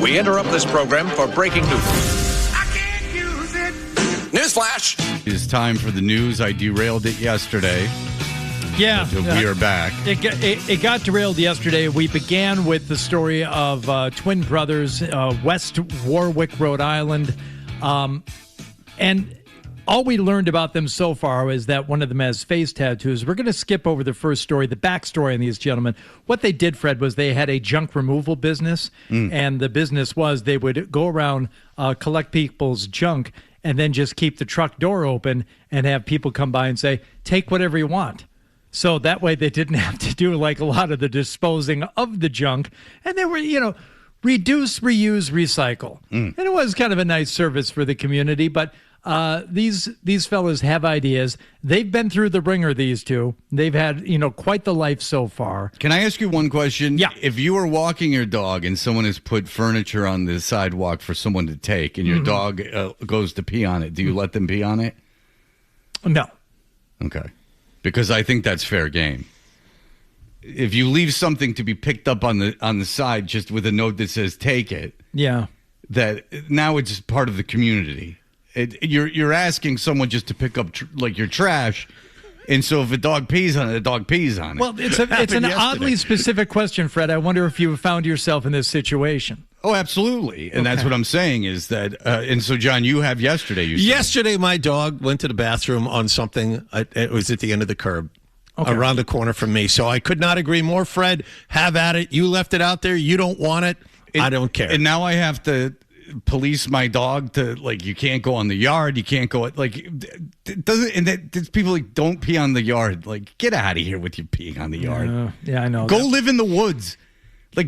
We interrupt this program for breaking news. I can't use it. Newsflash. It's time for the news. I derailed it yesterday. Yeah. We are back. It got derailed yesterday. We began with the story of twin brothers, West Warwick, Rhode Island. And all we learned about them so far is that one of them has face tattoos. We're going to skip over the first story, the backstory on these gentlemen. What they did, Fred, was they had a junk removal business. And the business was they would go around, collect people's junk, and then just keep the truck door open and have people come by and say, take whatever you want. So that way they didn't have to do like a lot of the disposing of the junk. And they were, reduce, reuse, recycle. And it was kind of a nice service for the community. But these fellas have ideas. They've been through the ringer, these two. They've had, quite the life so far. Can I ask you one question? Yeah. If you are walking your dog and someone has put furniture on the sidewalk for someone to take and your dog goes to pee on it, do you let them pee on it? No. Okay. Because I think that's fair game. If you leave something to be picked up on the side just with a note that says take it, Yeah. that now it's just part of the community. You're asking someone just to pick up your trash, and so if a dog pees on it, a dog pees on it. Well, it's an oddly specific question, Fred. I wonder if you found yourself in this situation. Oh, absolutely. And that's what I'm saying is that, and so, John, you have yesterday. Yesterday, my dog went to the bathroom on something. It was at the end of the curb, around the corner from me. So I could not agree more, Fred. Have at it. You left it out there. You don't want it. I don't care. And now I have to police my dog to, you can't go on the yard. You can't go, people don't pee on the yard. Get out of here with you peeing on the yard. Yeah, I know. Go live in the woods.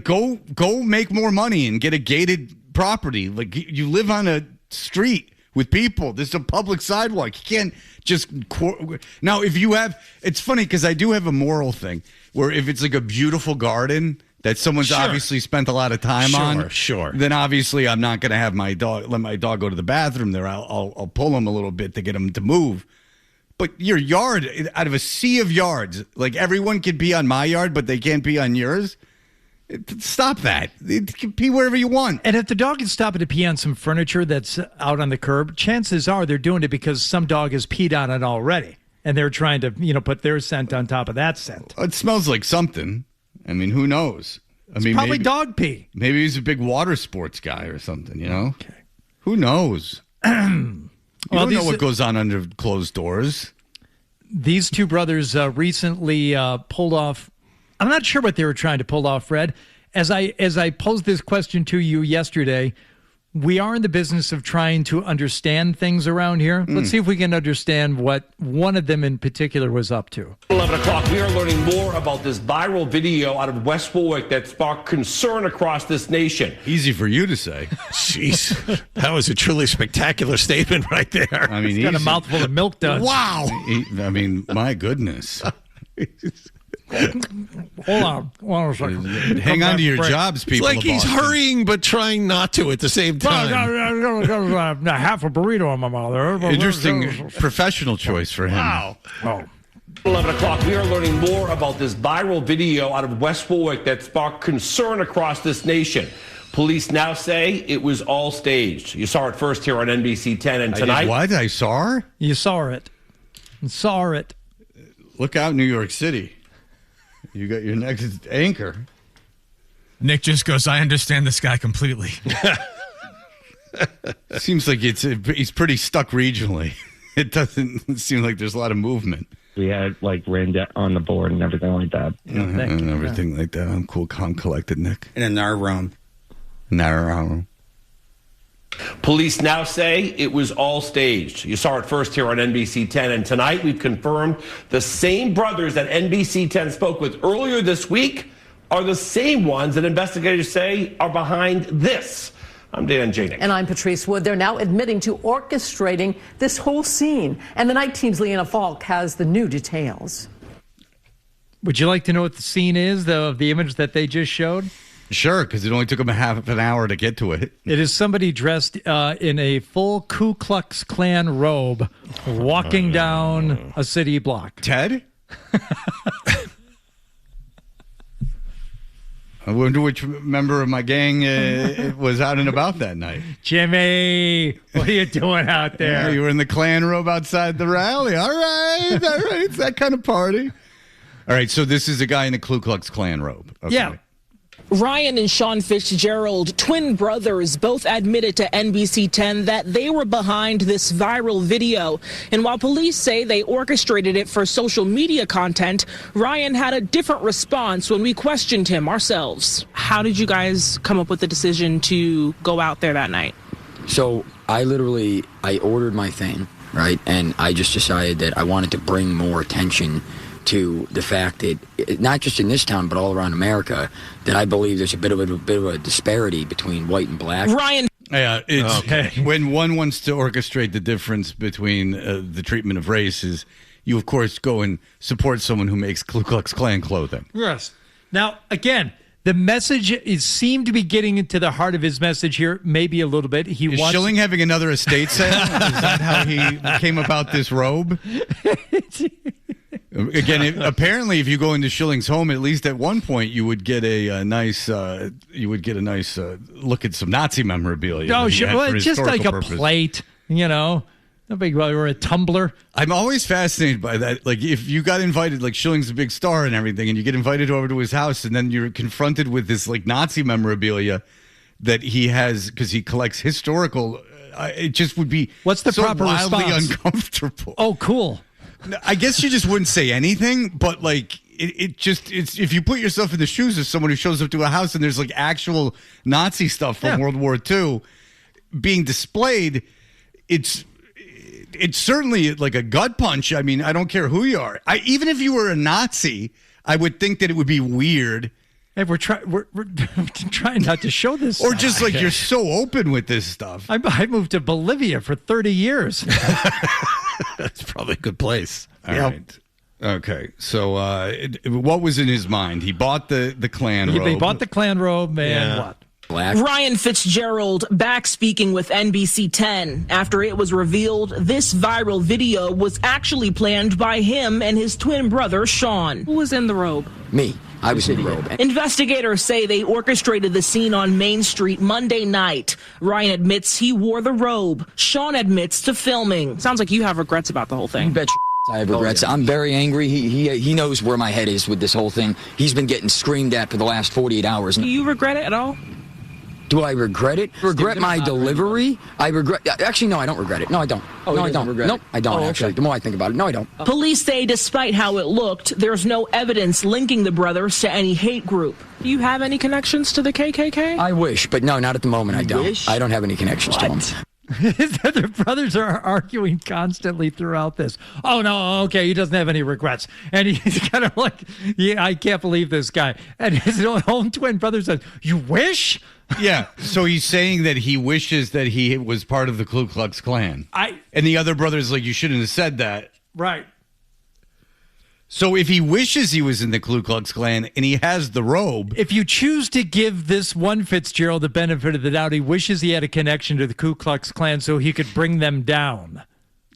Go make more money and get a gated property. You live on a street with people. This is a public sidewalk. You can't just now. If you have, it's funny because I do have a moral thing where if it's a beautiful garden that someone's obviously spent a lot of time on, then obviously I'm not going to have let my dog go to the bathroom there. I'll pull him a little bit to get him to move. But your yard, out of a sea of yards, everyone can pee on my yard, but they can't pee on yours. Stop that. You can pee wherever you want. And if the dog is stopping to pee on some furniture that's out on the curb, chances are they're doing it because some dog has peed on it already. And they're trying to, put their scent on top of that scent. It smells like something. I mean, who knows? Probably maybe, dog pee. Maybe he's a big water sports guy or something, Okay. Who knows? You don't know what goes on under closed doors. These two brothers recently pulled off. I'm not sure what they were trying to pull off, Fred. As I posed this question to you yesterday, we are in the business of trying to understand things around here. Let's see if we can understand what one of them in particular was up to. 11 o'clock, we are learning more about this viral video out of West Warwick that sparked concern across this nation. Easy for you to say. Jeez, that was a truly spectacular statement right there. I mean, he's got a mouthful of milk duds. Wow. My goodness. Hold on a second. Hang on to your jobs, people. It's like he's hurrying but trying not to at the same time. Half a burrito in my mouth there. Interesting professional choice for him. Wow. Oh. 11 o'clock, we are learning more about this viral video out of West Warwick that sparked concern across this nation. Police now say it was all staged. You saw it first here on NBC 10, and tonight... I saw her? You saw it. Look out, New York City. You got your next anchor. Nick just goes, I understand this guy completely. Seems like he's pretty stuck regionally. It doesn't seem like there's a lot of movement. We had written on the board and everything like that. And everything like that. I'm cool, calm, collected, Nick. In a narrow room. Police now say it was all staged. You saw it first here on NBC 10, and tonight we've confirmed the same brothers that NBC 10 spoke with earlier this week are the same ones that investigators say are behind this. I'm Dan Janik. And I'm Patrice Wood. They're now admitting to orchestrating this whole scene. And the night team's Leanna Falk has the new details. Would you like to know what the scene is, of the image that they just showed? Sure, because it only took them half an hour to get to it. It is somebody dressed in a full Ku Klux Klan robe walking down a city block. Ted? I wonder which member of my gang was out and about that night. Jimmy, what are you doing out there? Yeah, you were in the Klan robe outside the rally. All right. It's that kind of party. All right, so this is a guy in a Ku Klux Klan robe. Okay. Yeah. Ryan and Sean Fitzgerald, twin brothers, both admitted to NBC 10 that they were behind this viral video. And while police say they orchestrated it for social media content, Ryan had a different response when we questioned him ourselves. How did you guys come up with the decision to go out there that night? So I ordered my thing, right? And I just decided that I wanted to bring more attention to the fact that not just in this town but all around America, that I believe there's a bit of a disparity between white and black. Ryan. Yeah, when one wants to orchestrate the difference between the treatment of races, you of course go and support someone who makes Ku Klux Klan clothing. Yes. Now, again, the message seemed to be getting into the heart of his message here, maybe a little bit. Is Schilling having another estate sale? Is that how he came about this robe? Again, apparently, if you go into Schilling's home, at least at one point, you would get a nice look at some Nazi memorabilia. Oh, sure. Well, just like a plate, no big or a tumbler. I'm always fascinated by that. Like, if you got invited, like Schilling's a big star and everything, and you get invited over to his house, and then you're confronted with this like Nazi memorabilia that he has because he collects historical. It just would be what's the proper wildly response? Uncomfortable. Oh, cool. I guess you just wouldn't say anything, but like it's if you put yourself in the shoes of someone who shows up to a house and there's like actual Nazi stuff from World War II being displayed, it's certainly like a gut punch. I mean, I don't care who you are. Even if you were a Nazi, I would think that it would be weird. Hey, we're trying not to show this or stuff. just like you're so open with this stuff. I moved to Bolivia for 30 years. That's probably a good place. All right. Okay. So what was in his mind? He bought the Klan robe. He bought the Klan robe and what? Black. Ryan Fitzgerald back speaking with NBC 10 after it was revealed this viral video was actually planned by him and his twin brother, Sean. Who was in the robe? Me. I was in the robe. Investigators say they orchestrated the scene on Main Street Monday night. Ryan admits he wore the robe. Sean admits to filming. Sounds like you have regrets about the whole thing. You bet I have regrets. I'm very angry. He knows where my head is with this whole thing. He's been getting screamed at for the last 48 hours. Do you regret it at all? Do I regret it? Regret my delivery? I regret. Actually, no, I don't regret it. No, I don't. Oh, no, I don't. Regret nope, I don't. okay. Actually, the more I think about it, no, I don't. Police say despite how it looked, there's no evidence linking the brothers to any hate group. Do you have any connections to the KKK? I wish, but no, not at the moment. I don't. I don't have any connections to them. His other brothers are arguing constantly throughout this. Oh, no, okay, he doesn't have any regrets. And he's kind of like, yeah, I can't believe this guy. And his own twin brother says, you wish? Yeah, so he's saying that he wishes that he was part of the Ku Klux Klan. And the other brother's like, you shouldn't have said that. Right. So if he wishes he was in the Ku Klux Klan and he has the robe. If you choose to give this one Fitzgerald the benefit of the doubt, he wishes he had a connection to the Ku Klux Klan so he could bring them down.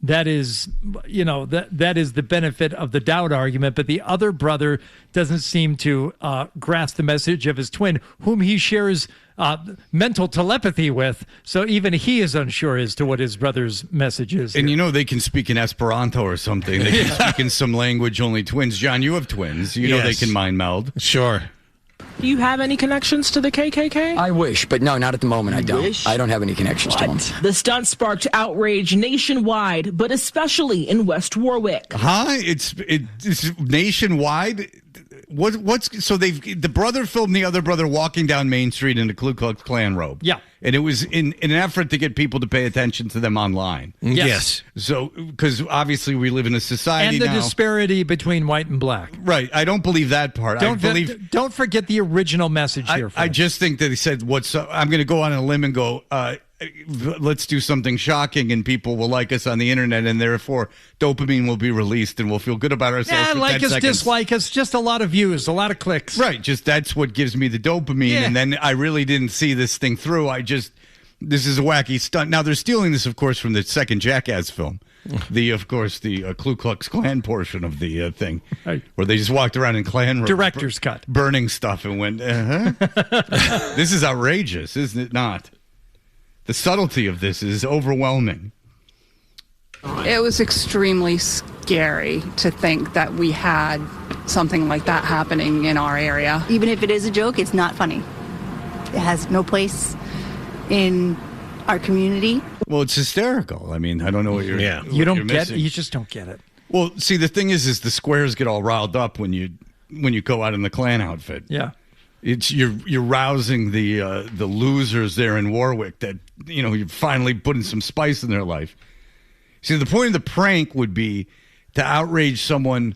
That is, that is the benefit of the doubt argument. But the other brother doesn't seem to grasp the message of his twin, whom he shares mental telepathy with. So even he is unsure as to what his brother's message is. And they can speak in Esperanto or something. They can speak in some language only twins. John, you have twins. They can mind meld. Sure. Do you have any connections to the KKK? I wish, but no, not at the moment. I don't. I don't have any connections to them. The stunt sparked outrage nationwide, but especially in West Warwick. It's nationwide. So the brother filmed the other brother walking down Main Street in a Ku Klux Klan robe. Yeah. And it was in an effort to get people to pay attention to them online. Yes. So, because obviously we live in a society and the now. disparity between white and black. Right. I don't believe that part. Don't forget the original message here. I just think that he said, I'm going to go on a limb and go, let's do something shocking and people will like us on the internet and therefore dopamine will be released and we'll feel good about ourselves. Yeah, like us, seconds. Dislike us, just a lot of views, a lot of clicks. Right, just that's what gives me the dopamine. Yeah. And then I really didn't see this thing through. I just This is a wacky stunt. Now, they're stealing this, of course, from the second Jackass film. The Ku Klux Klan portion of the thing, where they just walked around in Klan robes. Director's cut. Burning stuff and went, This is outrageous, isn't it not? The subtlety of this is overwhelming. It was extremely scary to think that we had something like that happening in our area. Even if it is a joke, it's not funny. It has no place in our community. Well, it's hysterical. I mean, I don't know what you're. Yeah, you don't get it. You just don't get it. Well, see, the thing is the squares get all riled up when you go out in the Klan outfit. Yeah, it's you're rousing the losers there in Warwick that you're finally putting some spice in their life. See, the point of the prank would be to outrage someone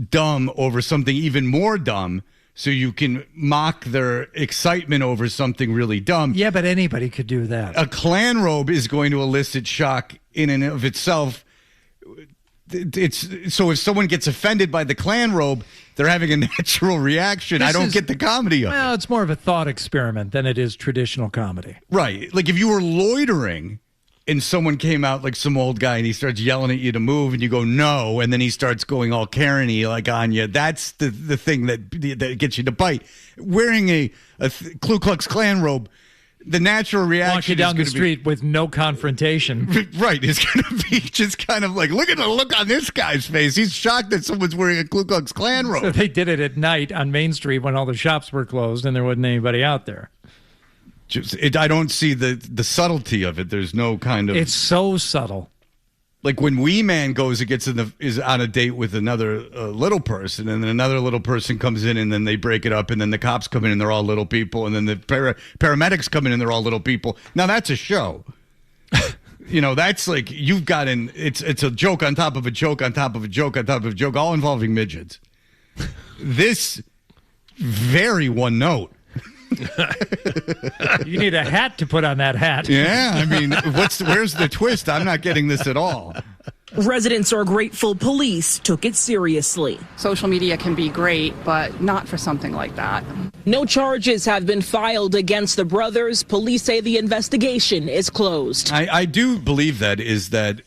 dumb over something even more dumb, so you can mock their excitement over something really dumb. Yeah, but anybody could do that. A Klan robe is going to elicit shock in and of itself. So if someone gets offended by the Klan robe, they're having a natural reaction. I don't get the comedy of it. Well, it's more of a thought experiment than it is traditional comedy. Right. Like if you were loitering and someone came out like some old guy and he starts yelling at you to move and you go, no, and then he starts going all Karen-y like on you, that's the thing that gets you to bite. Wearing a Ku Klux Klan robe, the natural reaction walk you down the street with no confrontation. Right. It's going to be just kind of like, look at the look on this guy's face. He's shocked that someone's wearing a Ku Klux Klan robe. So they did it at night on Main Street when all the shops were closed and there wasn't anybody out there. I don't see the subtlety of it. There's no kind of. It's so subtle. Like when Wee Man goes and is on a date with another little person, and then another little person comes in, and then they break it up, and then the cops come in and they're all little people, and then the paramedics come in and they're all little people. Now that's a show. That's like you've got it's a joke on top of a joke on top of a joke on top of a joke, all involving midgets. This very one note. You need a hat to put on that hat. Yeah, I mean, where's the twist? I'm not getting this at all. Residents are grateful police took it seriously. Social media can be great, but not for something like that. No charges have been filed against the brothers. Police say the investigation is closed. I do believe that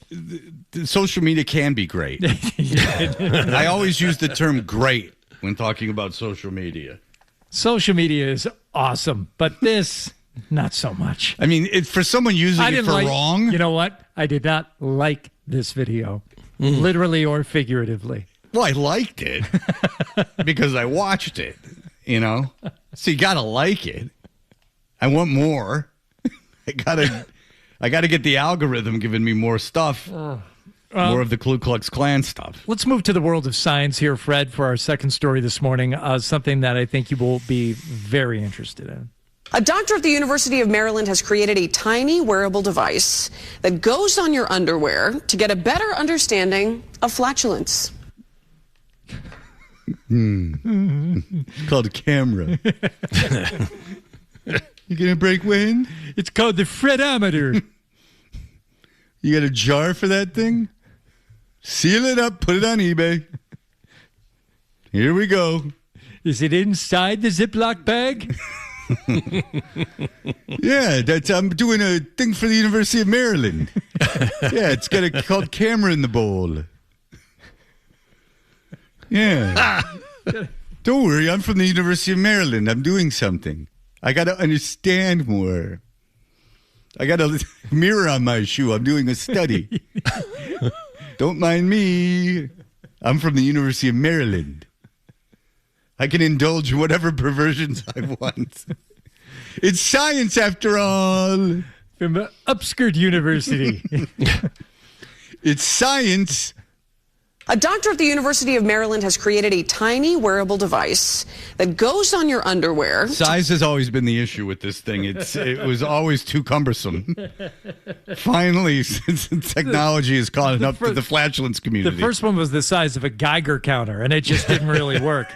social media can be great. I always use the term great when talking about social media. Social media is awesome, but this, not so much. I mean, for someone using it for wrong. You know what? I did not like this video, literally or figuratively. Well, I liked it because I watched it, So you got to like it. I want more. I gotta get the algorithm giving me more stuff. More of the Ku Klux Klan stuff. Let's move to the world of science here, Fred, for our second story this morning. Something that I think you will be very interested in. A doctor at the University of Maryland has created a tiny wearable device that goes on your underwear to get a better understanding of flatulence. It's called a camera. You gonna break wind? It's called the Fredometer. You got a jar for that thing? Seal it up, put it on eBay. Here we go. Is it inside the Ziploc bag? Yeah, I'm doing a thing for the University of Maryland. Yeah, it's got a called camera in the bowl. Yeah. Don't worry, I'm from the University of Maryland. I'm doing something. I got to understand more. I got a mirror on my shoe. I'm doing a study. Don't mind me. I'm from the University of Maryland. I can indulge in whatever perversions I want. It's science after all. From an upskirt university. It's science. A doctor at the University of Maryland has created a tiny wearable device that goes on your underwear. Size has always been the issue with this thing. It was always too cumbersome. Finally, since technology has caught up to the flatulence community. The first one was the size of a Geiger counter, and it just didn't really work.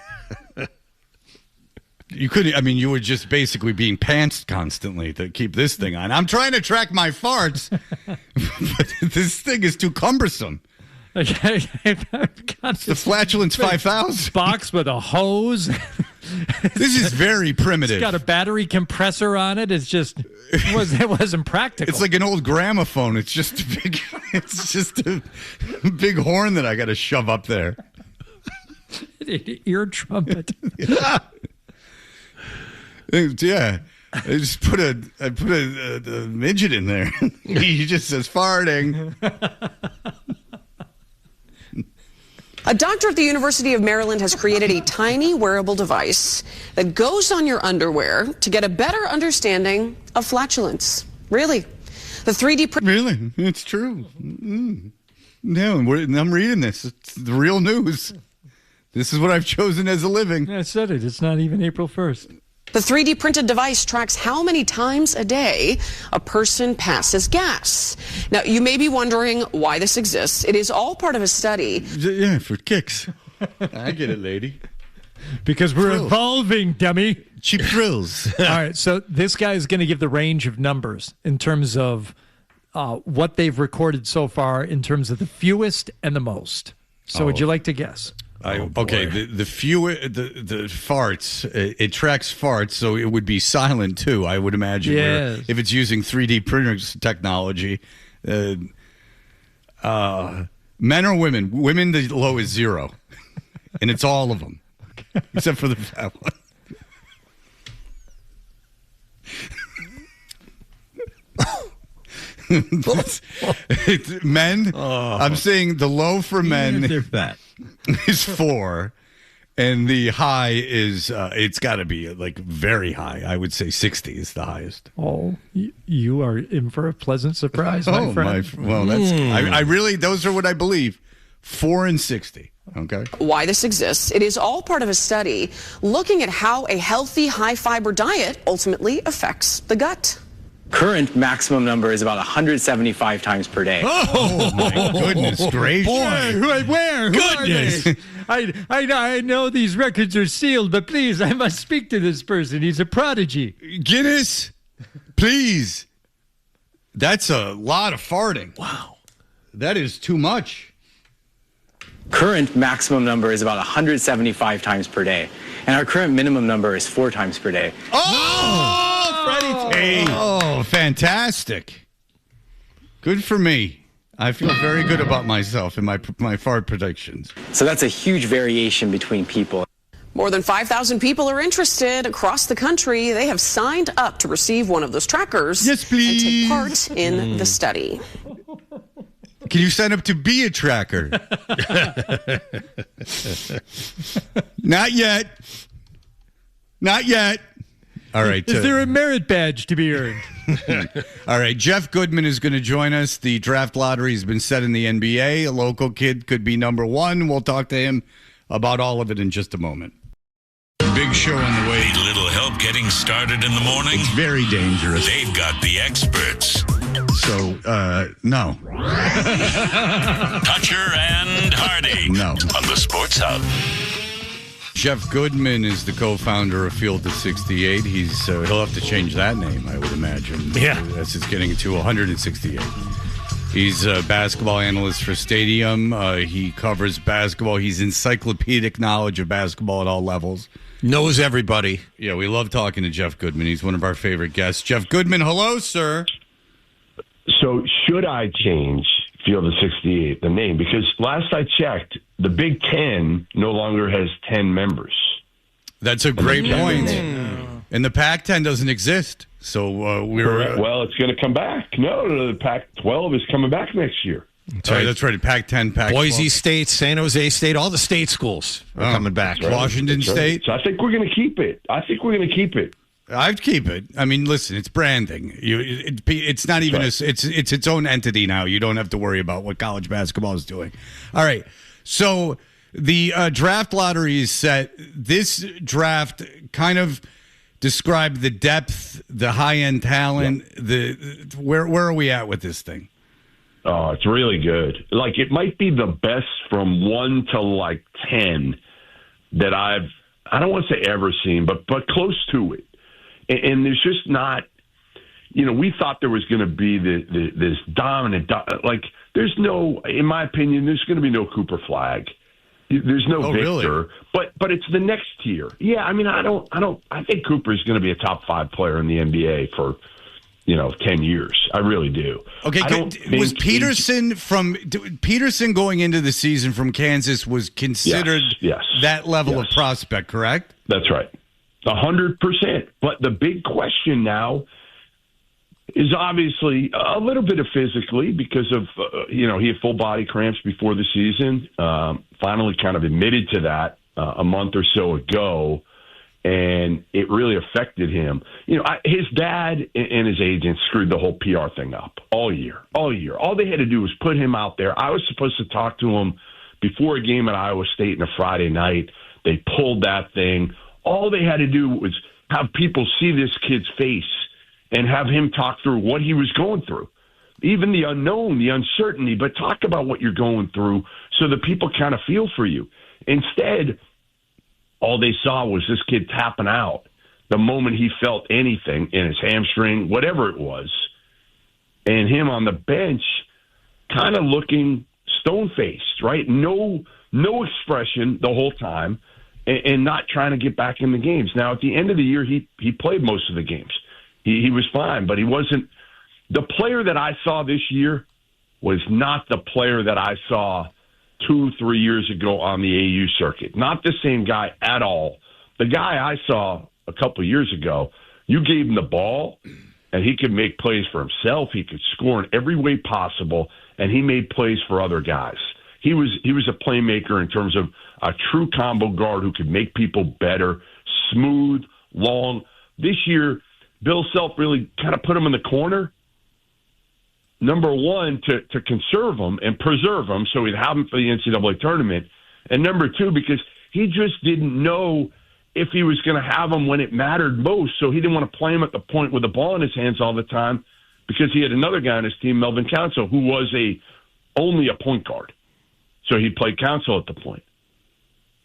You couldn't, you were just basically being pantsed constantly to keep this thing on. I'm trying to track my farts, but this thing is too cumbersome. I've got the flatulence 5000 box with a hose. This is very primitive. It's got a battery compressor on it. It wasn't practical. It's like an old gramophone. It's just a big horn that I got to shove up there. Ear trumpet. Yeah. I just put a midget in there. He just says farting. A doctor at the University of Maryland has created a tiny wearable device that goes on your underwear to get a better understanding of flatulence. Really? The 3D print. Really? It's true. No, I'm reading this. It's the real news. This is what I've chosen as a living. I said it. It's not even April 1st. The 3D printed device tracks how many times a day a person passes gas. Now, you may be wondering why this exists. It is all part of a study. Yeah, for kicks. I get it, lady. Because we're evolving, dummy. Cheap thrills. All right, so this guy is going to give the range of numbers in terms of what they've recorded so far in terms of the fewest and the most. So would you like to guess? Okay, the farts, it tracks farts, so it would be silent too, I would imagine. Yes. If it's using 3D printers technology. Men or women? Women, the low is 0. And it's all of them, except for the fat one. It's men. I'm saying the low for men. They're fat. Is 4, and the high is it's got to be like very high. I would say 60 is the highest. Oh, you are in for a pleasant surprise, my friend. Well, that's I really those are what I believe. 4 and 60. Okay. Why this exists. It is all part of a study looking at how a healthy, high-fiber diet ultimately affects the gut. Current maximum number is about 175 times per day. Oh my goodness gracious! Boy, where? Goodness! Who are they? I know these records are sealed, but please, I must speak to this person. He's a prodigy. Guinness, please. That's a lot of farting. Wow, that is too much. Current maximum number is about 175 times per day, and our current minimum number is 4 times per day. Oh, fantastic. Good for me. I feel very good about myself and my fart predictions. So that's a huge variation between people. More than 5,000 people are interested across the country. They have signed up to receive one of those trackers. Yes, please. And take part in the study. Can you sign up to be a tracker? Not yet. Not yet. All right. Is there a merit badge to be earned? All right. Jeff Goodman is going to join us. The draft lottery has been set in the NBA. A local kid could be number 1. We'll talk to him about all of it in just a moment. Big show on the way. Need a little help getting started in the morning? It's very dangerous. They've got the experts. So, no. Toucher and Hardy. No. On the Sports Hub. Jeff Goodman is the co-founder of Field to 68. He'll have to change that name, I would imagine. Yeah. That's just getting to 168. He's a basketball analyst for Stadium. He covers basketball. He's encyclopedic knowledge of basketball at all levels. Knows everybody. Yeah, we love talking to Jeff Goodman. He's one of our favorite guests. Jeff Goodman, hello, sir. So should I change Field of 68, the name? Because last I checked, the Big Ten no longer has 10 members. That's a great point. And the Pac-10 doesn't exist. So we're... well, it's going to come back. No, the Pac-12 is coming back next year. That's right. Pac-10, Pac-12. Boise State, San Jose State, all the state schools are coming back. Right. Washington State. Right. So I think we're going to keep it. I'd keep it. I mean, listen, it's branding. It's not even it's its own entity now. You don't have to worry about what college basketball is doing. All right. So the draft lottery is set. This draft kind of described the depth, the high-end talent. Yep. Where are we at with this thing? Oh, it's really good. Like, it might be the best from 1 to like 10 that I don't want to say ever seen, but close to it. And there's just not, we thought there was going to be this dominant, like, there's no, in my opinion, there's going to be no Cooper Flag. There's no Oh, Victor, really? but it's the next tier. Yeah, I mean, I think Cooper is going to be a top 5 player in the NBA for 10 years. I really do. Okay, I don't was think Peterson going into the season from Kansas was considered Yes. that level of prospect, correct? That's right. 100%. But the big question now is obviously a little bit of physically because of, he had full body cramps before the season. Finally kind of admitted to that a month or so ago, and it really affected him. His dad and his agent screwed the whole PR thing up all year. All they had to do was put him out there. I was supposed to talk to him before a game at Iowa State on a Friday night. They pulled that thing. All they had to do was have people see this kid's face and have him talk through what he was going through, even the unknown, the uncertainty, but talk about what you're going through so that people kind of feel for you. Instead, all they saw was this kid tapping out the moment he felt anything in his hamstring, whatever it was, and him on the bench kind of looking stone-faced, right? No expression the whole time and not trying to get back in the games. Now, at the end of the year, he played most of the games. He was fine, but he wasn't – the player that I saw this year was not the player that I saw 2-3 years ago on the AU circuit. Not the same guy at all. The guy I saw a couple of years ago, you gave him the ball, and he could make plays for himself. He could score in every way possible, and he made plays for other guys. He was a playmaker in terms of a true combo guard who could make people better, smooth, long. This year, Bill Self really kind of put him in the corner. Number one, to conserve him and preserve him so he'd have him for the NCAA tournament. And number two, because he just didn't know if he was going to have him when it mattered most. So he didn't want to play him at the point with the ball in his hands all the time because he had another guy on his team, Melvin Council, who was only a point guard. So he played Council at the point.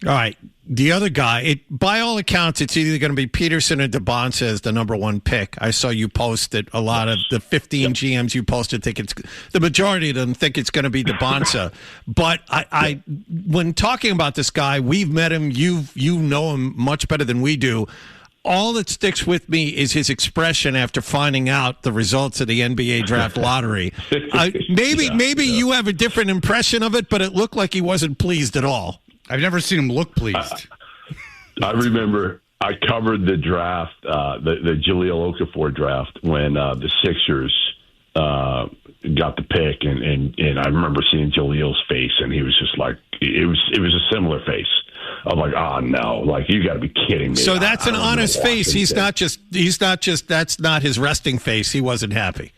All right. The other guy, by all accounts, it's either going to be Peterson or DeBonsa as the number 1 pick. I saw you posted a lot of the 15 GMs you posted. Think it's the majority of them think it's going to be DeBonsa. But I, when talking about this guy, we've met him. You know him much better than we do. All that sticks with me is his expression after finding out the results of the NBA draft lottery. Maybe you have a different impression of it, but it looked like he wasn't pleased at all. I've never seen him look pleased. I remember I covered the draft, the Jahlil Okafor draft, when the Sixers got the pick, and I remember seeing Jalil's face, and he was just like, it was a similar face. I'm like, oh no, like you got to be kidding me. So that's an honest face. He's not just. That's not his resting face. He wasn't happy.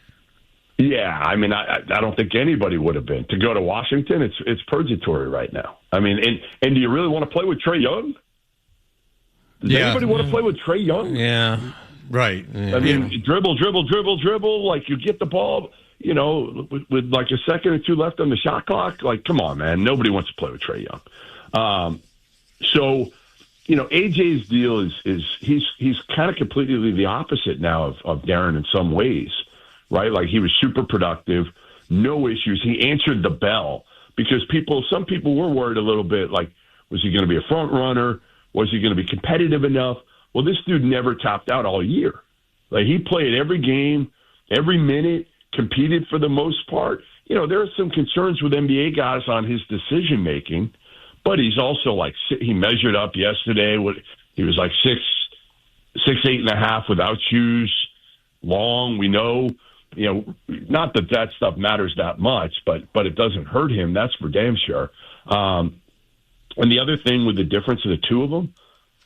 Yeah, I mean, I don't think anybody would have been. To go to Washington, it's purgatory right now. I mean, and do you really want to play with Trae Young? Does anybody want to play with Trae Young? Yeah, right. Yeah. I mean, dribble. Like you get the ball, with like a second or two left on the shot clock. Like, come on, man. Nobody wants to play with Trae Young. So, AJ's deal is he's kind of completely the opposite now of Darren in some ways. Right? Like he was super productive, no issues. He answered the bell because some people were worried a little bit, like, was he going to be a front runner? Was he going to be competitive enough? Well, this dude never topped out all year. Like he played every game, every minute, competed for the most part. There are some concerns with NBA guys on his decision making, but he's also he measured up yesterday. He was like 6'8.5" without shoes, long. We know. Not that stuff matters that much, but it doesn't hurt him. That's for damn sure. And the other thing with the difference of the two of them,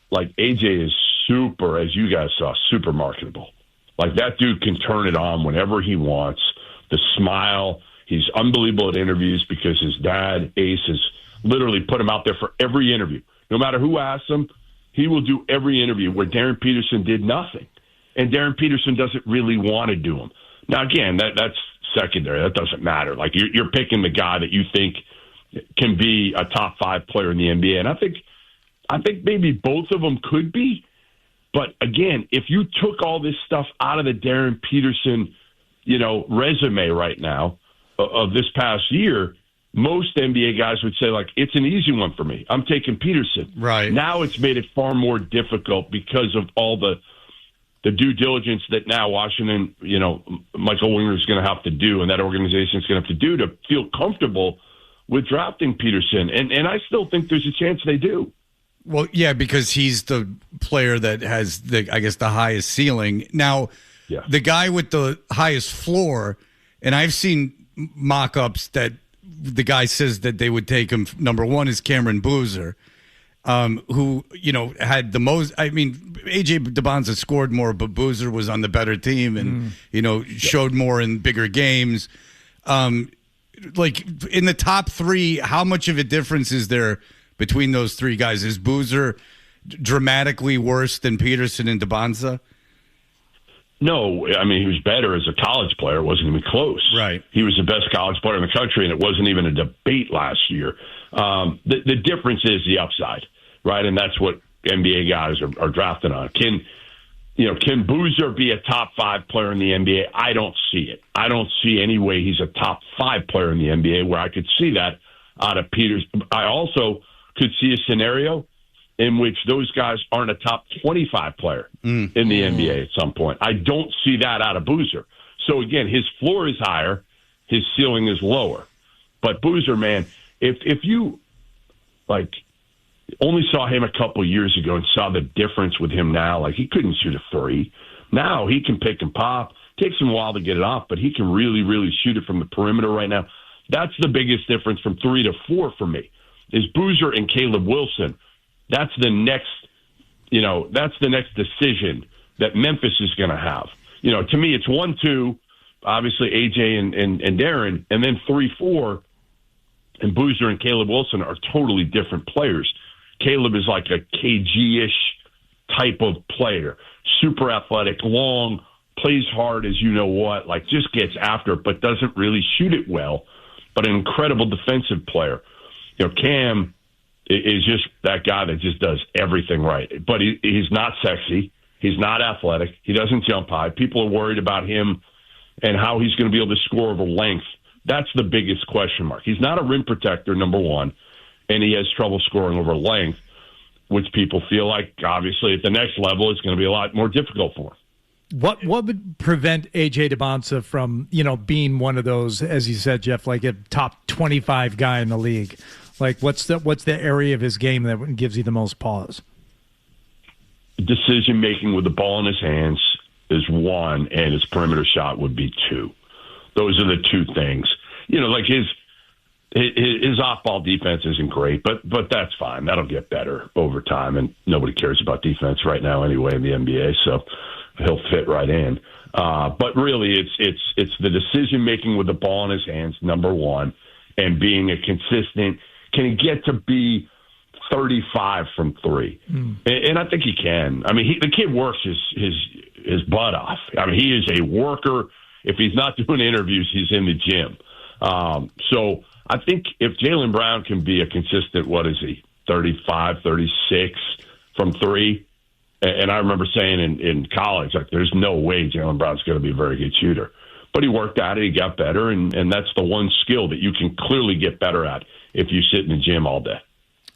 like AJ is super, as you guys saw, super marketable. Like that dude can turn it on whenever he wants. The smile, he's unbelievable at interviews because his dad, Ace, has literally put him out there for every interview. No matter who asks him, he will do every interview where Darren Peterson did nothing. And Darren Peterson doesn't really want to do them. Now, again, that's secondary. That doesn't matter. Like you're picking the guy that you think can be a top 5 player in the NBA, and I think maybe both of them could be. But again, if you took all this stuff out of the Darren Peterson, resume right now of this past year, most NBA guys would say, like, it's an easy one for me. I'm taking Peterson. Right. Now it's made it far more difficult because of all the due diligence that now Washington, Michael Winger is going to have to do, and that organization is going to have to do to feel comfortable with drafting Peterson. And I still think there's a chance they do. Well, yeah, because he's the player that has the highest ceiling. Now, the guy with the highest floor, and I've seen mock-ups that the guy says that they would take him. Number one is Cameron Boozer, who, had the most. I mean, A.J. DeBonza scored more, but Boozer was on the better team and, showed more in bigger games. Like, in the top three, how much of a difference is there between those three guys? Is Boozer dramatically worse than Peterson and DeBonza? No, I mean, he was better as a college player. It wasn't even close. Right. He was the best college player in the country, and it wasn't even a debate last year. The difference is the upside, right? And that's what NBA guys are drafted on. Can Boozer be a top 5 player in the NBA? I don't see it. I don't see any way he's a top 5 player in the NBA where I could see that out of Peters. I also could see a scenario in which those guys aren't a top 25 player in the NBA at some point. I don't see that out of Boozer. So, again, his floor is higher, his ceiling is lower. But Boozer, man, if you, only saw him a couple years ago and saw the difference with him now, he couldn't shoot a 3. Now he can pick and pop. Takes him a while to get it off, but he can really, really shoot it from the perimeter right now. That's the biggest difference from 3 to 4 for me, is Boozer and Caleb Wilson. That's the next, decision that Memphis is going to have. To me, it's 1-2, obviously AJ and Darren, and then 3-4, and Boozer and Caleb Wilson are totally different players. Caleb is like a KG-ish type of player, super athletic, long, plays hard as you know what, just gets after it, but doesn't really shoot it well, but an incredible defensive player. Cam is just that guy that just does everything right. But he's not sexy. He's not athletic. He doesn't jump high. People are worried about him and how he's going to be able to score over length. That's the biggest question mark. He's not a rim protector, number one, and he has trouble scoring over length, which people feel like, obviously, at the next level, it's going to be a lot more difficult for him. What would prevent A.J. DeBonza from, being one of those, as you said, Jeff, like a top 25 guy in the league? What's the area of his game that gives you the most pause? Decision making with the ball in his hands is 1, and his perimeter shot would be 2. Those are the 2 things. His off-ball defense isn't great, but that's fine. That'll get better over time, and nobody cares about defense right now anyway in the NBA, so he'll fit right in. But really, it's the decision making with the ball in his hands, number 1, and being a consistent. Can he get to be 35 from 3? And I think he can. I mean, the kid works his butt off. I mean, he is a worker. If he's not doing interviews, he's in the gym. So I think if Jaylen Brown can be a consistent, 35, 36 from 3, and I remember saying in college, there's no way Jaylen Brown's going to be a very good shooter. But he worked at it, he got better, and that's the one skill that you can clearly get better at if you sit in the gym all day.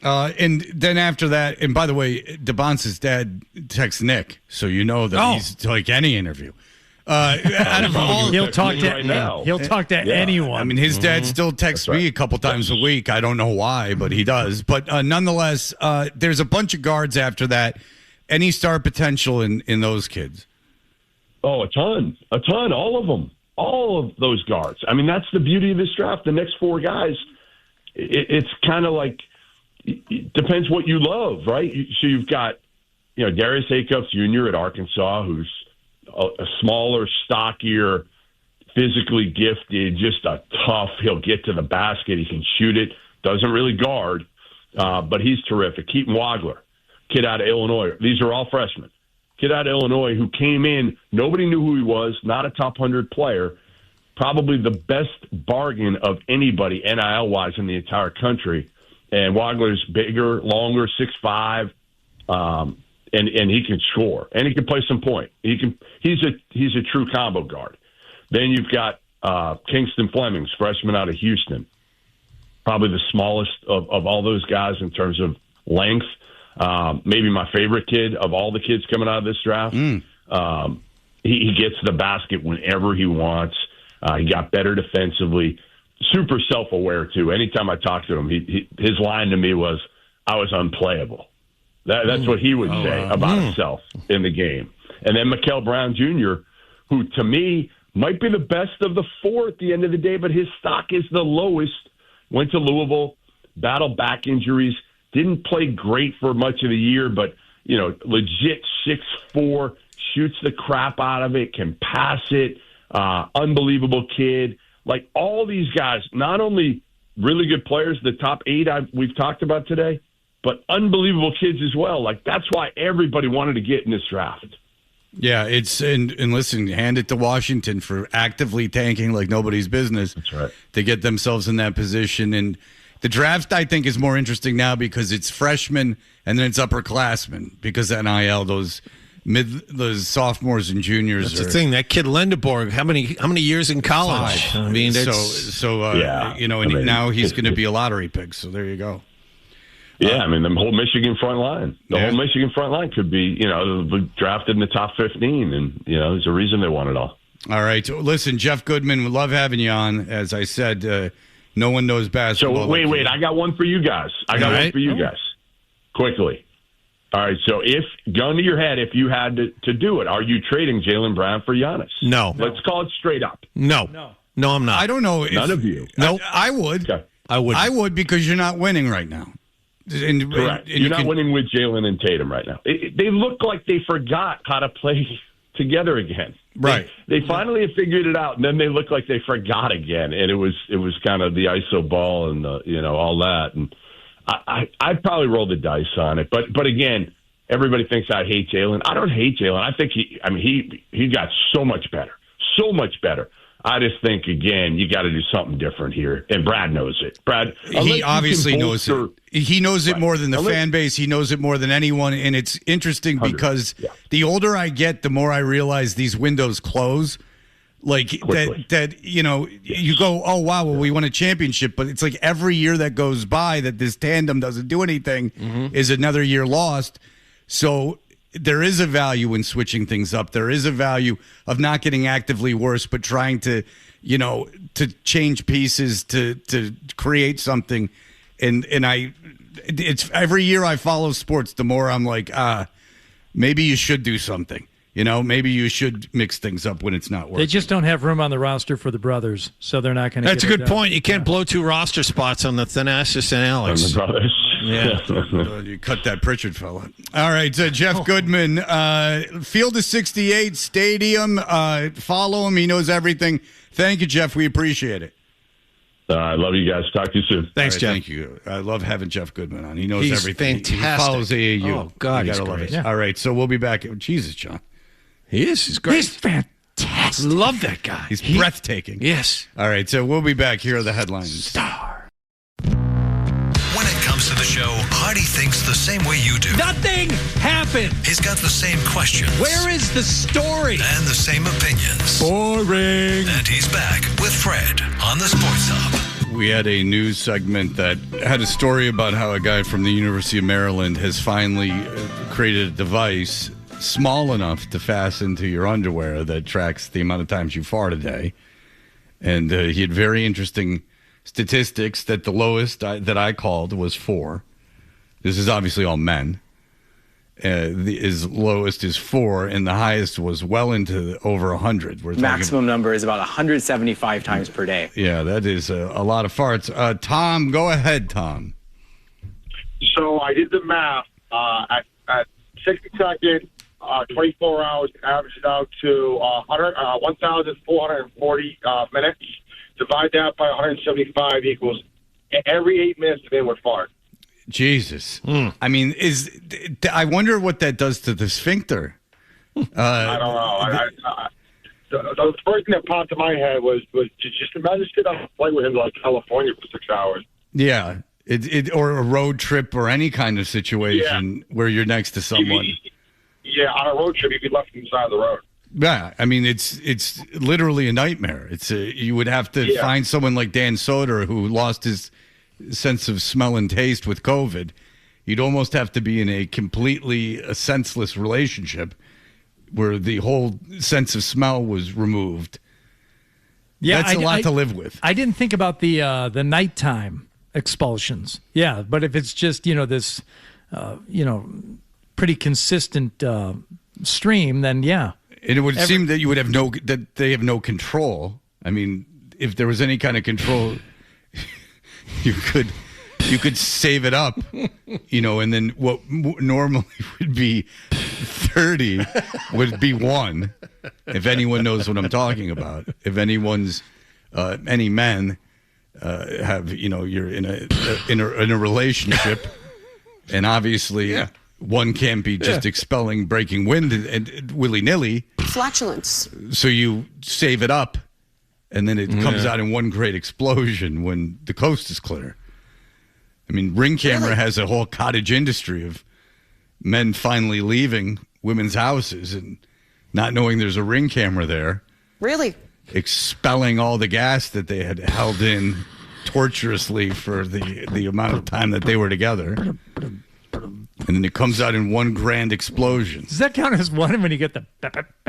And then after that, and by the way, DeBonza's dad texts Nick, so you know that he's like any interview. Out of all, he'll talk to anyone. I mean, his dad still texts me a couple times a week. I don't know why, but he does. But nonetheless, there's a bunch of guards after that. Any star potential in those kids? Oh, a ton, all of them, all of those guards. I mean, that's the beauty of this draft. The next 4 guys, it's kind of like, it depends what you love, right? So you've got, Darius Acuff Jr. at Arkansas, who's a smaller, stockier, physically gifted, just a tough. He'll get to the basket. He can shoot it. Doesn't really guard, but he's terrific. Keaton Wagler, kid out of Illinois. These are all freshmen. Kid out of Illinois who came in. Nobody knew who he was. Not a top 100 player. Probably the best bargain of anybody NIL-wise in the entire country. And Wagler's bigger, longer, 6'5", and he can score, and he can play some point. He's a true combo guard. Then you've got Kingston Flemings, freshman out of Houston. probably the smallest of all those guys in terms of length. Maybe my favorite kid of all the kids coming out of this draft. He gets the basket whenever he wants. He got better defensively. Super self-aware, too. Anytime I talked to him, his line to me was, I was unplayable. That's what he would say about himself in the game. And then Mikael Brown Jr., who to me might be the best of the four at the end of the day, but his stock is the lowest. Went to Louisville, battled back injuries, didn't play great for much of the year, but, legit 6'4", shoots the crap out of it, can pass it, unbelievable kid. Like all these guys, not only really good players, the top 8 we've talked about today, but unbelievable kids as well. Like that's why everybody wanted to get in this draft. Yeah, and listen, hand it to Washington for actively tanking like nobody's business. That's right. To get themselves in that position. And the draft, I think, is more interesting now because it's freshmen and then it's upperclassmen because NIL, those sophomores and juniors. That's the thing. That kid Lendeborg, how many years in college? 5. I mean, now he's going to be a lottery pick. So there you go. Yeah, the whole Michigan front line. The whole Michigan front line could be, drafted in the top 15, and, there's a reason they won it all. All right. So, listen, Jeff Goodman, we love having you on. As I said, no one knows basketball. So, wait. I got one for you guys. Quickly. All right, so gun to your head, if you had to do it, are you trading Jaylen Brown for Giannis? No. Let's call it straight up. No, I'm not. I don't know. None of you. No, I would. Okay. I would. I would because you're not winning right now. Correct. You're not winning with Jaylen and Tatum right now. They look like they forgot how to play together again. Right. They finally have figured it out, and then they look like they forgot again. And it was kind of the ISO ball and all that. And I'd probably roll the dice on it. But again, everybody thinks I hate Jaylen. I don't hate Jaylen. I think he got so much better. So much better. I just think, again, you got to do something different here. And Brad knows it. Brad, he obviously knows it. He knows it more than the fan base. He knows it more than anyone. And it's interesting because the older I get, the more I realize these windows close. Like that, you go, oh, wow, well, we won a championship. But it's like every year that goes by that this tandem doesn't do anything is another year lost. So there is a value in switching things up. There is a value of not getting actively worse, but trying to, to change pieces to create something. And it's every year I follow sports, the more I'm like, maybe you should do something. Maybe you should mix things up when it's not working. They just don't have room on the roster for the brothers, so they're not going to. That's a good point. You can't blow 2 roster spots on the Thanasis and Alex. And the brothers. Yeah. You cut that Pritchard fella. All right, Jeff Goodman, Field of 68 Stadium. Follow him. He knows everything. Thank you, Jeff. We appreciate it. I love you guys. Talk to you soon. Thanks, Jeff. Thank you. I love having Jeff Goodman on. He knows everything. Fantastic. He follows AAU. Oh, God, he's love great. it. Yeah. All right, so we'll be back. Jesus, John. He is. He's great. He's fantastic. Love that guy. He's breathtaking. Yes. All right, so we'll be back. Here are the headlines. Star. When it comes to the show, Hardy thinks the same way you do. Nothing happened. He's got the same questions. Where is the story? And the same opinions. Boring. And he's back with Fred on the Sports Hub. We had a news segment that had a story about how a guy from the University of Maryland has finally created a device small enough to fasten to your underwear that tracks the amount of times you fart a day. And he had very interesting statistics that the lowest that I called was 4. This is obviously all men. His lowest is 4, and the highest was well into over 100. Maximum number is about 175 times per day. Yeah, that is a lot of farts. Tom, go ahead, Tom. So I did the math. At 60 seconds, 24 hours, averaged out to 1,440 minutes. Divide that by 175 equals every 8 minutes the man would fart. Jesus. I mean, I wonder what that does to the sphincter. I don't know. The first thing that popped in my head was just imagine sitting on a flight with him to like California for 6 hours. Yeah. Or a road trip or any kind of situation where you're next to someone. Yeah, on a road trip, you'd be left on the side of the road. Yeah, I mean, it's literally a nightmare. You would have to find someone like Dan Soder who lost his sense of smell and taste with COVID. You'd almost have to be in a completely senseless relationship where the whole sense of smell was removed. Yeah, that's a lot to live with. I didn't think about the nighttime expulsions. Yeah, but if it's just this, pretty consistent stream, then yeah. And it would seem that you would have that they have no control. I mean, if there was any kind of control, you could save it up, and then what normally would be 30 would be 1. If anyone knows what I'm talking about, if anyone's any men have you're in a relationship, and obviously one can't be just expelling breaking wind and willy-nilly. Flatulence. So you save it up, and then it comes out in one great explosion when the coast is clear. I mean, Ring Camera has a whole cottage industry of men finally leaving women's houses and not knowing there's a Ring Camera there. Really? Expelling all the gas that they had held in torturously for the amount of time that they were together. And then it comes out in one grand explosion. Does that count as one when you get the...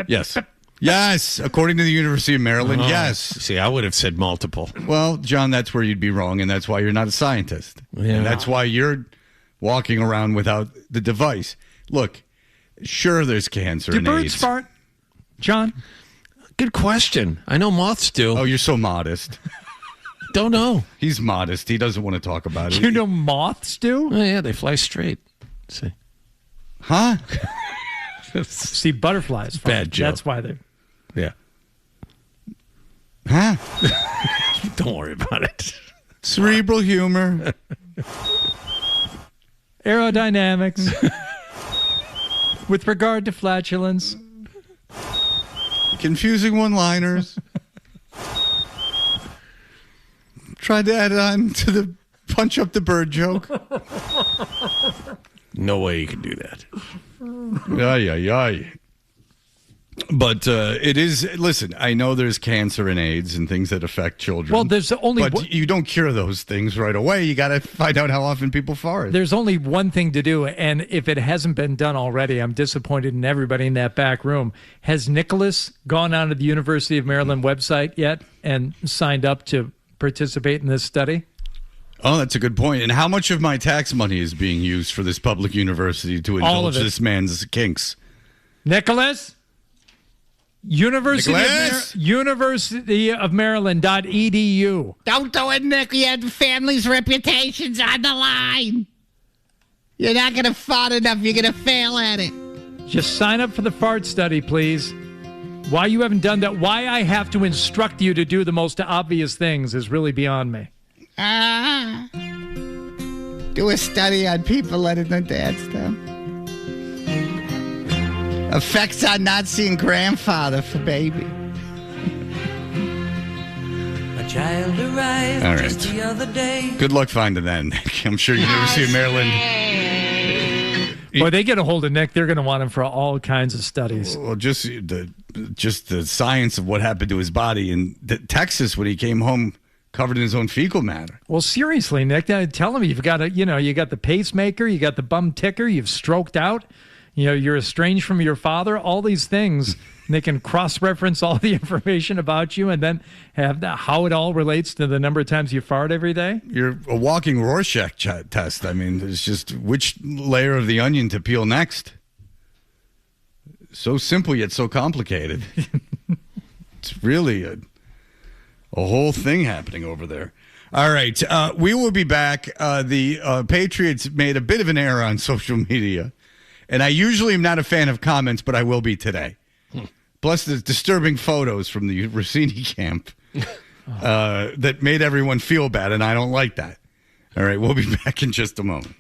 Yes. Yes, according to the University of Maryland, yes. See, I would have said multiple. Well, John, that's where you'd be wrong, and that's why you're not a scientist. Yeah. And that's why you're walking around without the device. Look, sure, there's cancer and birds AIDS. fart, John? Good question. I know moths do. Oh, you're so modest. Don't know. He's modest. He doesn't want to talk about it. You know moths do? Oh, yeah, they fly straight. See. Huh? See, butterflies fart. Bad joke. That's why they... Yeah. Huh? Don't worry about it. Cerebral humor. Aerodynamics. With regard to flatulence. Confusing one-liners. Tried to add on to the punch up the bird joke. No way you can do that. Ay. But it is, listen, I know there's cancer and AIDS and things that affect children. Well, there's only... But you don't cure those things right away. You got to find out how often people fart. There's only one thing to do, and if it hasn't been done already, I'm disappointed in everybody in that back room. Has Nicholas gone onto the University of Maryland website yet and signed up to participate in this study? Oh, that's a good point. And how much of my tax money is being used for this public university to indulge this man's kinks? Nicholas? University of Maryland.edu. Don't do it, Nick. You have the family's reputations on the line. You're not going to fart enough. You're going to fail at it. Just sign up for the fart study, please. Why you haven't done that, why I have to instruct you to do the most obvious things is really beyond me. Do a study on people letting their dads down. Effects on not seeing grandfather for baby. A child arrived All just right. the other day. Good luck finding that, Nick. I'm sure University of Maryland. Boy, they get a hold of Nick, they're going to want him for all kinds of studies. Well, just the science of what happened to his body in Texas when he came home covered in his own fecal matter. Well, seriously, Nick, tell him you've got you got the pacemaker, you got the bum ticker, you've stroked out. You're estranged from your father, all these things. They can cross-reference all the information about you and then have how it all relates to the number of times you fart every day. You're a walking Rorschach test. I mean, there's just which layer of the onion to peel next. So simple yet so complicated. It's really a whole thing happening over there. All right, we will be back. The Patriots made a bit of an error on social media. And I usually am not a fan of comments, but I will be today. Plus the disturbing photos from the Rossini camp that made everyone feel bad, and I don't like that. All right, we'll be back in just a moment.